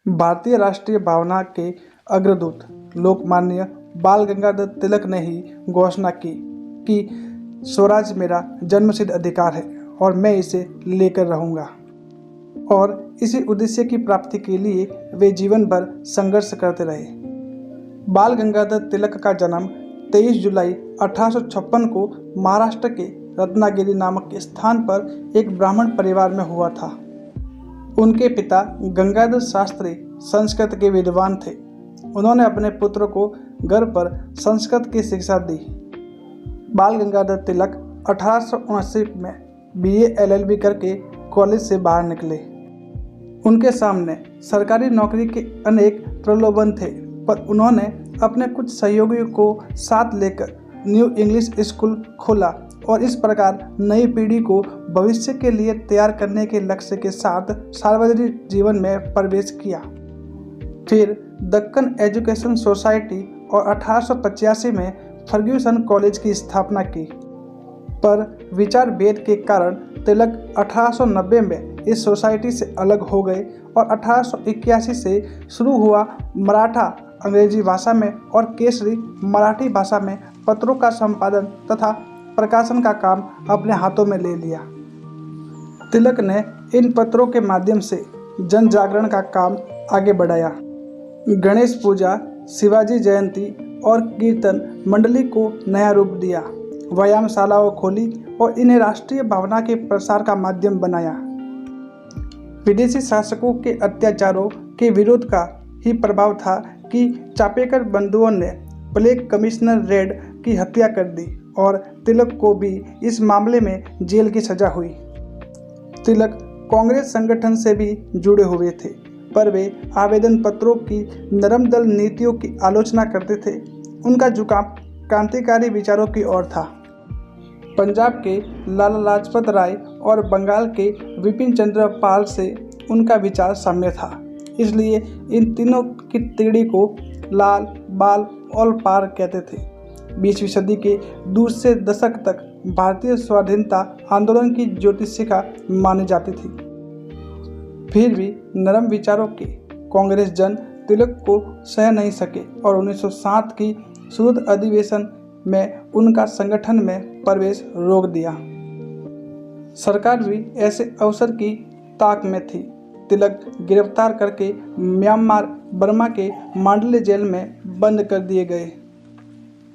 भारतीय राष्ट्रीय भावना के अग्रदूत लोकमान्य बाल गंगाधर तिलक ने ही घोषणा की कि स्वराज मेरा जन्मसिद्ध अधिकार है और मैं इसे लेकर रहूंगा। और इसी उद्देश्य की प्राप्ति के लिए वे जीवन भर संघर्ष करते रहे। बाल गंगाधर तिलक का जन्म 23 जुलाई 1856 को महाराष्ट्र के रत्नागिरी नामक स्थान पर एक ब्राह्मण परिवार में हुआ था। उनके पिता गंगाधर शास्त्री संस्कृत के विद्वान थे। उन्होंने अपने पुत्र को गर्भ पर संस्कृत की शिक्षा दी। बाल गंगाधर तिलक 1879 में BA LLB करके कॉलेज से बाहर निकले। उनके सामने सरकारी नौकरी के अनेक प्रलोभन थे, पर उन्होंने अपने कुछ सहयोगियों को साथ लेकर न्यू इंग्लिश स्कूल खोला और इस प्रकार नई पीढ़ी को भविष्य के लिए तैयार करने के लक्ष्य के साथ सार्वजनिक जीवन में प्रवेश किया। फिर दक्कन एजुकेशन सोसाइटी और 1885 में फर्ग्यूसन कॉलेज की स्थापना की, पर विचार भेद के कारण तिलक 1890 में इस सोसाइटी से अलग हो गए और 1881 से शुरू हुआ मराठा अंग्रेजी भाषा में और केसरी मराठी भाषा में पत्रों का संपादन तथा प्रकाशन का काम अपने हाथों में ले लिया। तिलक ने इन पत्रों के माध्यम से जन जागरण का काम आगे बढ़ाया। गणेश पूजा, शिवाजी जयंती और कीर्तन मंडली को नया रूप दिया। व्यायामशालाओं खोली और इन्हें राष्ट्रीय भावना के प्रसार का माध्यम बनाया। विदेशी शासकों के अत्याचारों के विरोध का ही प्रभाव था कि चापेकर बंधुओं ने प्लेग कमिश्नर रेड की हत्या कर दी और तिलक को भी इस मामले में जेल की सजा हुई। तिलक कांग्रेस संगठन से भी जुड़े हुए थे, पर वे आवेदन पत्रों की नरम दल नीतियों की आलोचना करते थे। उनका झुकाव क्रांतिकारी विचारों की ओर था। पंजाब के लाला लाजपत राय और बंगाल के विपिन चंद्र पाल से उनका विचार साम्य था, इसलिए इन तीनों की तिगड़ी को लाल, बाल और पार कहते थे। 20वीं सदी के दूसरे दशक तक भारतीय स्वाधीनता आंदोलन की ज्योतिषिका मानी जाती थी। फिर भी नरम विचारों के कांग्रेस जन तिलक को सह नहीं सके और 1907 की शुद्ध अधिवेशन में उनका संगठन में प्रवेश रोक दिया। सरकार भी ऐसे अवसर की ताक में थी। तिलक गिरफ्तार करके म्यांमार बर्मा के मांडले जेल में बंद कर दिए गए।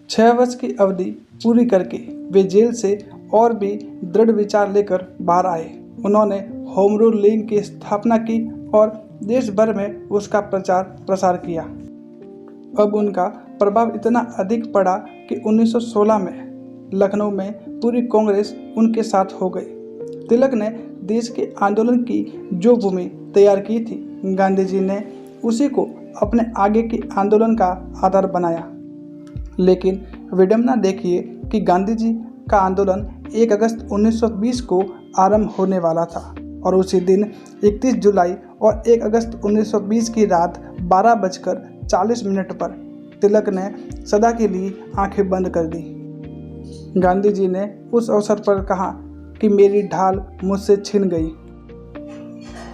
6 वर्ष की अवधि पूरी करके वे जेल से और भी दृढ़ विचार लेकर बाहर आए। उन्होंने होम रूल लीग की स्थापना की और देश भर में उसका प्रचार प्रसार किया। अब उनका प्रभाव इतना अधिक पड़ा कि 1916 में लखनऊ में पूरी कांग्रेस उनके साथ हो गई। तिलक ने देश के आंदोलन की जो भूमि तैयार की थी, गांधी जी ने उसी को अपने आगे के आंदोलन का आधार बनाया। लेकिन विडंबना देखिए कि गांधी जी का आंदोलन 1 अगस्त 1920 को आरंभ होने वाला था और उसी दिन 31 जुलाई और 1 अगस्त 1920 की रात 12:40 पर तिलक ने सदा के लिए आंखें बंद कर दी। गांधी जी ने उस अवसर पर कहा कि मेरी ढाल मुझसे छिन गई।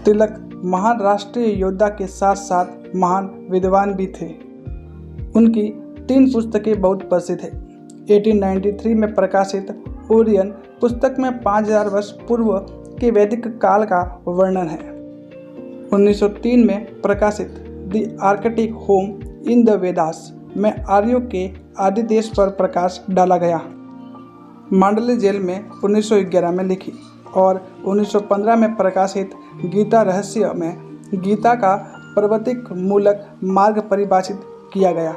तिलक महान राष्ट्रीय योद्धा के साथ साथ महान विद्वान भी थे। उनकी 3 पुस्तकें बहुत प्रसिद्ध हैं। 1893 में प्रकाशित ओरियन पुस्तक में 5000 वर्ष पूर्व के वैदिक काल का वर्णन है। 1903 में प्रकाशित the Arctic home in the Vedas में आर्यों के आदि देश पर प्रकाश डाला गया। मांडले जेल में 1911 में लिखी और 1915 में प्रकाशित गीता रहस्य में गीता का प्रवृत्तिक मूलक मार्ग परिभाषित किया गया।